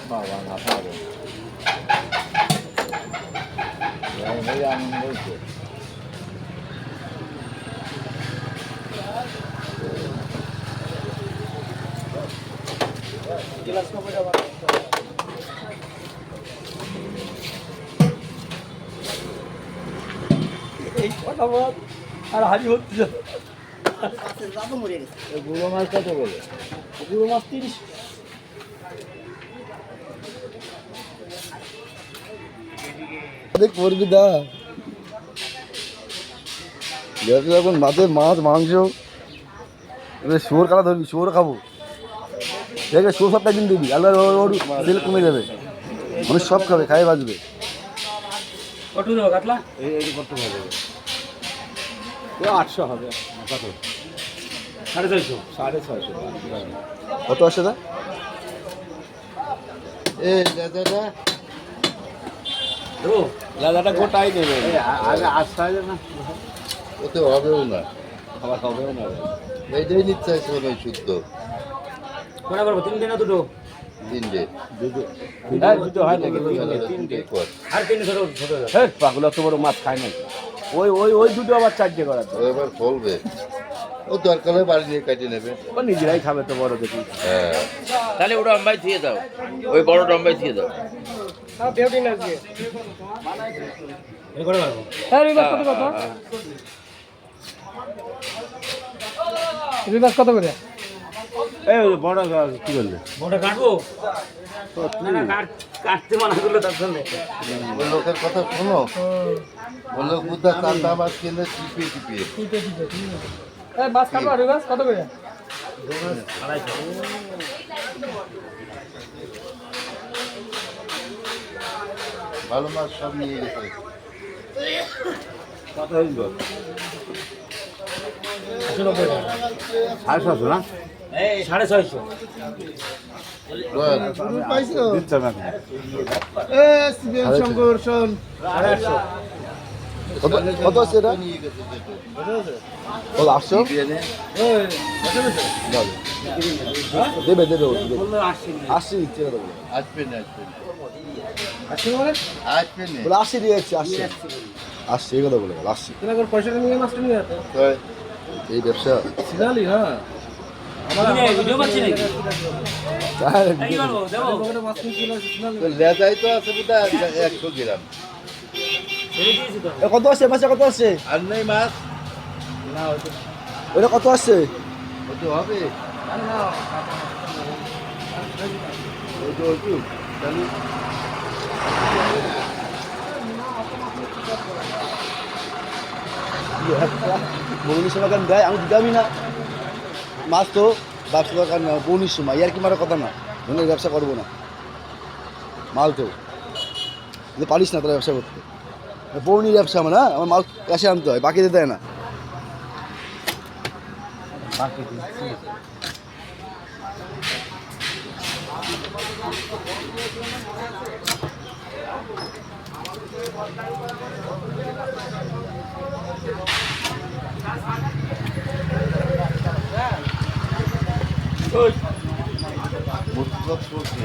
বাবা না পাবো আনন্দ হয়েছে। আর হাজি হচ্ছে গুঁড়ো মাছ কত বলে? গুঁড়ো মাছ 30। করবি দা এখন মাছের মাছ মাংস শুয়োর কাটা ধরবি, শুয়োর খাবো। দেখে শুয়োর সবটা কিনে দিবি, আল্লাহ তেল কমে যাবে, মানুষ সব খাবে, খাই বাঁচবে। কত দেবো কাতলা? এই কত হবে? 800 হবে। কত? 650। 650। কত আসছে দা? দাদাটা দেবো দাদাটা গোটাই দেবে। আগে আসতে হবে না, ওতে হবেও না, খাবার খাবেও না। এইটাই নিতে চাইছে মনে হয় শুদ্ধ। কোনা করবো 3 দিন না 2? 3 দুটো হয় নাকি? 3টে। কর। আর 3 ছোট ছোট। হ্যাঁ পাগল অত বড় মাছ খায় না। ওই দুটো আবার 4টে করা তো। ও এবার ফলবে, ও দরকার হয় বাড়ি নিয়ে কেটে নেবে। ও নিজেরাই খাবে তো বড় দেখি। হ্যাঁ, তাহলে ওটা আম্বাই দিয়ে দাও, ওই বড় ডম্বাই দিয়ে দাও। হ্যাঁ বেউটিং আছে। এই করে পারবো। হ্যাঁ রিবাস কত কত? রিবাস কত করে? এই বড় কি বললে? বড় কাটবো? না কাটতে মানা করলে তার জন্য। ওই লোকের কথা শোনো, বললো বুদ্ধা চারটা মাছ কিনে টিপিয়ে টিপিয়ে। ঠিক আছে। এই মাছ কাটবো রিবাস কত করে? ভালো মাছ সব নিয়ে গেছে। কত হইল? 750 না? এই 650। দিচ্ছাম এখন। কত আসছে এটা? ও 800 দেবে দেবে আসছি ইচ্ছে দেবো। আসবে না, আসবে না, আসছে মানে? আসবে না। বলে আসছি দিয়ে যাচ্ছি, আসছি আসছি এই কথা বলে গেল, আসছি। তুমি একবার পয়সাটা নিয়ে মাছটা নিয়ে যেত। কই? এই ব্যবসা সিনালি হ্যাঁ। ভিডিও করছি নাকি? তাহলে কি করবো? দেবো মাছ নিয়ে চলে আসি সিনালি। তো লেজাই তো আছে বুঝা 100 গ্রাম। ছেড়ে দিয়েছি তো। এ কত আসছে মাছটা, কত আসছে আর নেই মাছ, না হয়তো ওটা, কত আসছে? ওতে হবে, না। ওতে ওটু তাহলে বৌনির সময় কেন দেয়? আমি দিতামই না মাছ, তো ব্যবসা দরকার না বৌনির সময়, ইয়ার কি মারা কথা না, ধরনের ব্যবসা করবো না মাল তো পারিস না তোরা ব্যবসা করতে। বৌনির ব্যবসা আমার, না আমার মাল ক্যাশে আনতে হয়, বাকিতে দেয় না। মুসলমান চলছে।